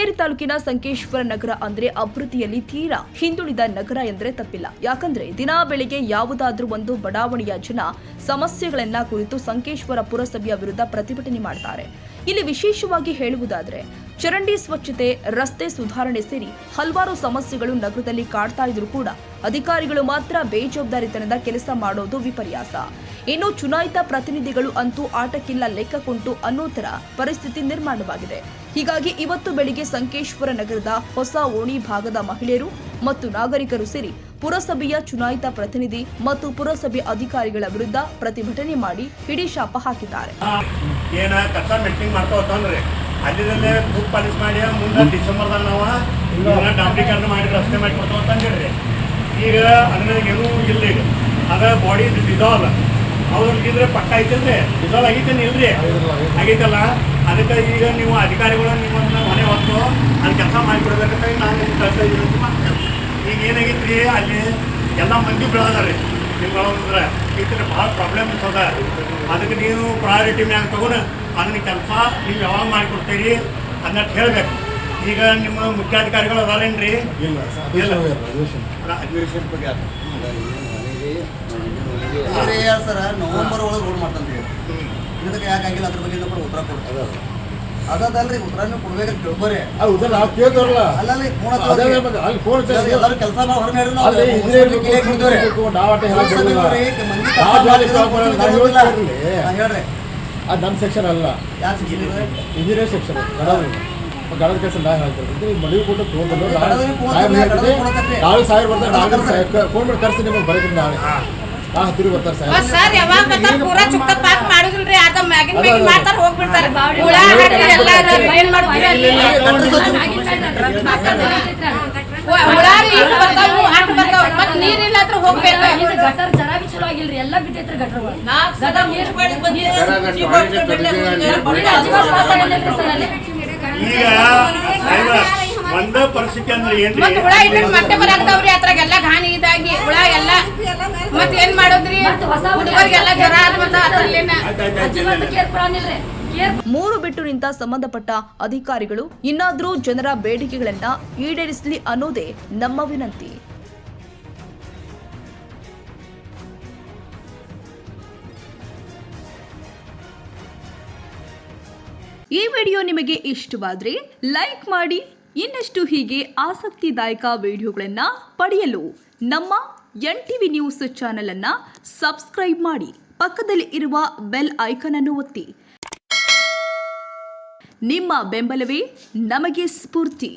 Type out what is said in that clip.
ಶೃಂಗೇರಿ ತಾಲೂಕಿನ ಸಂಕೇಶ್ವರ ನಗರ ಅಂದ್ರೆ ಅಭಿವೃದ್ಧಿಯಲ್ಲಿ ತೀರಾ ಹಿಂದುಳಿದ ನಗರ ಎಂದರೆ ತಪ್ಪಿಲ್ಲ. ಯಾಕಂದ್ರೆ ದಿನಾ ಬೆಳಿಗ್ಗೆ ಯಾವುದಾದ್ರೂ ಒಂದು ಬಡಾವಣೆಯ ಜನ ಸಮಸ್ಯೆಗಳನ್ನ ಕುರಿತು ಸಂಕೇಶ್ವರ ಪುರಸಭೆಯ ವಿರುದ್ಧ ಪ್ರತಿಭಟನೆ ಮಾಡ್ತಾರೆ. ಇಲ್ಲಿ ವಿಶೇಷವಾಗಿ ಹೇಳುವುದಾದ್ರೆ ಚರಂಡಿ ಸ್ವಚ್ಛತೆ, ರಸ್ತೆ ಸುಧಾರಣೆ ಸೇರಿ ಹಲವಾರು ಸಮಸ್ಯೆಗಳು ನಗರದಲ್ಲಿ ಕಾಡ್ತಾ ಇದ್ರೂ ಕೂಡ ಅಧಿಕಾರಿಗಳು ಮಾತ್ರ ಬೇಜವಾಬ್ದಾರಿತನದ ಕೆಲಸ ಮಾಡೋದು ವಿಪರ್ಯಾಸ. ಇನ್ನು ಚುನಾಯಿತ ಪ್ರತಿನಿಧಿಗಳು ಅಂತೂ ಆಟಕ್ಕಿಲ್ಲ ಲೆಕ್ಕಕ್ಕುಂಟು ಅನ್ನೋ ತರ ಪರಿಸ್ಥಿತಿ ನಿರ್ಮಾಣವಾಗಿದೆ. ಹೀಗಾಗಿ ಇವತ್ತು ಬೆಳಿಗ್ಗೆ ಸಂಕೇಶ್ವರ ನಗರದ ಹೊಸ ಓಣಿ ಭಾಗದ ಮಹಿಳೆಯರು ಮತ್ತು ನಾಗರಿಕರು ಸೇರಿ ಪುರಸಭೆಯ ಚುನಾಯಿತ ಪ್ರತಿನಿಧಿ ಮತ್ತು ಪುರಸಭೆ ಅಧಿಕಾರಿಗಳ ವಿರುದ್ಧ ಪ್ರತಿಭಟನೆ ಮಾಡಿ ಹಿಡಿ ಶಾಪ ಹಾಕಿದ್ದಾರೆ. ಅಲ್ಲಿಂದಲೇ ಬುಕ್ ಪಾಲಿಸ್ ಮಾಡಿ ಮುಂದೆ ಡಿಸೆಂಬರ್ದಾಗ ನಾವು ಡಾಂಬ್ರೀಕರಣ ಮಾಡಿ ರಸ್ತೆ ಮಾಡಿ ಕೊಡ್ತಾವ ಅಂತ ಹೇಳಿರಿ. ಈಗ ಅದನ್ನ ಏನೂ ಇಲ್ಲ. ಈಗ ಅದ ಬಾಡಿ ಡಿಸಾಲ್ವ್ ಅವ್ರಿಗಿದ್ರೆ ಪಕ್ಕ ಐತಲ್ರಿ, ಡಿಸಾಲ್ವ್ ಆಗೈತೇನು ಇಲ್ರಿ? ಆಗೈತಲ್ಲ. ಅದಕ್ಕೆ ಈಗ ನೀವು ಅಧಿಕಾರಿಗಳು ನಿಮ್ಮನ್ನ ಮನೆ ಹೊತ್ತು ಅಲ್ಲಿ ಕೆಲಸ ಮಾಡಿಕೊಡ್ಬೇಕಂತ ನಾನು ನಿಮ್ಗೆ ಕಳ್ತಾ ವಿನಂತಿ ಮಾಡ್ತೇನೆ. ಈಗ ಏನಾಗೈತ್ರಿ, ಅಲ್ಲಿ ಎಲ್ಲ ಮಂದಿ ಬೆಳೆದಾರೆ ನಿಮ್ಗಳಂದ್ರೆ ಈ ಥರ ಭಾಳ ಪ್ರಾಬ್ಲಮ್ಸ್ ಅದ. ಅದಕ್ಕೆ ನೀವು ಪ್ರಯಾರಿಟಿ ಮ್ಯಾಗ ತಗೊಂಡು ಅದನ್ನ ಕೆಲಸ ನೀವು ಯಾವಾಗ ಮಾಡಿಕೊಡ್ತೀರಿ ಅದನ್ನ ಹೇಳಬೇಕು. ಈಗ ನಿಮ್ಮ ಮುಖ್ಯಾಧಿಕಾರಿಗಳು ಅದಾರೇನ್ರಿ? ಅಧಿವೇಶನ ಬಗ್ಗೆ ಸರ್ ನವೆಂಬರ್ ಒಳಗೆ ರೋಡ್ ಮಾಡ್ತಾನೆ ಇದಕ್ಕೆ ಯಾಕೆ ಆಗಿಲ್ಲ ಅದ್ರ ಬಗ್ಗೆ ಉತ್ತರ ಕೊಡ್ತಾರೆ. ಅದಲ್ರಿ ಉತ್ತರನೂ ಕೊಡ್ಬೇಕಂತ ಕೇಳ್ಬೋರಿ. ಅಲ್ಲಲ್ಲಿ ಎಲ್ಲರೂ ಕೆಲಸ ಹೊರಗೆ ಹೇಳ್ರಿ. ಅದು ನಮ್ಮ ಸೆಕ್ಷನ್ ಅಲ್ಲ, ಇಂಜಿನಿಯರ್ ಸೆಕ್ಷನ್. ಗಡದ ಕೆಲಸ ನಾ ಹೇಳ್ತಿರ್ತೀನಿ. ಮದುವೆ ಕೊಟ್ಟು ತೊಗೊಂಡ್ಬಂದು ನಾಳೆ ಸಾವಿರ ಬರ್ತಾರೆ. ನಾಳೆ ಫೋನ್ ಮಾಡಿ ಕರ್ಸಿ ನಿಮಗೆ ಬರೋದ್ರಿಂದ ನಾಳೆ ಹತ್ತಿರ ಬರ್ತಾರೆ ಸರ್. ಯಾವಾಗ ಬರ್ತಾರೆ ಪೂರಾ ಚುಕ್ಕ ಪಾಕ್ ಮಾಡುದಿಲ್ರಿ. ಅದ ಮ್ಯಾಗಿನ ಮ್ಯಾಗಿನ ಮಾಡ್ತಾರೆ ಹೋಗ್ಬಿಡ್ತಾರೆ. ಹುಳ ಹಾಕಿ ಎಲ್ಲ ಬಯಲ್ ಮಾಡ್ತಾರೆ. ಹುಳಾರಿ ಹಿಂಗ್ ಬರ್ತಾವು ಹಾಟ್ ಬರ್ತಾವ. ಮತ್ತೆ ನೀರಿಲ್ಲ ಹತ್ರ ಹೋಗ್ಬೇಕು. ಗಟರ್ ಜರ ಬಿ ಚಲೋ ಆಗಿಲ್ರಿ. ಎಲ್ಲ ಬಿಟ್ಟೈತ್ರಿ ಗಟರ್. ಈಗ ಒಂದ ಪರಿಸ್ಥಿತಿ ಅಂದ್ರೆ ಏನ್ರಿ, ಹುಳ ಇಟ್ಟು ಮತ್ತೆ ಬರಾಕ್ತಾವ್ರಿ. ಅದ್ರಾಗೆಲ್ಲ ಘಾನಿ ಇದಾಗಿ ಹುಳ ಎಲ್ಲ ಮತ್ತೆ ಏನ್ ಮಾಡೋದ್ರಿ? ಹುಡುಗರಿಗೆಲ್ಲ ಜ್ವರ ಮೂರು ಬಿಟ್ಟು ನಿಂತ ಸಂಬಂಧಪಟ್ಟ ಅಧಿಕಾರಿಗಳು ಇನ್ನಾದ್ರೂ ಜನರ ಬೇಡಿಕೆಗಳನ್ನ ಈಡೇರಿಸಲಿ ಅನ್ನೋದೇ ನಮ್ಮ ವಿನಂತಿ. ಈ ವಿಡಿಯೋ ನಿಮಗೆ ಇಷ್ಟವಾದ್ರೆ ಲೈಕ್ ಮಾಡಿ. ಇನ್ನಷ್ಟು ಹೀಗೆ ಆಸಕ್ತಿದಾಯಕ ವಿಡಿಯೋಗಳನ್ನು ಪಡೆಯಲು ನಮ್ಮ NTV ನ್ಯೂಸ್ ಚಾನೆಲ್ ಅನ್ನು ಸಬ್ಸ್ಕ್ರೈಬ್ ಮಾಡಿ. ಪಕ್ಕದಲ್ಲಿ ಇರುವ ಬೆಲ್ ಐಕಾನ್ ಅನ್ನು ಒತ್ತಿ. ನಿಮ್ಮ ಬೆಂಬಲವೇ ನಮಗೆ ಸ್ಫೂರ್ತಿ.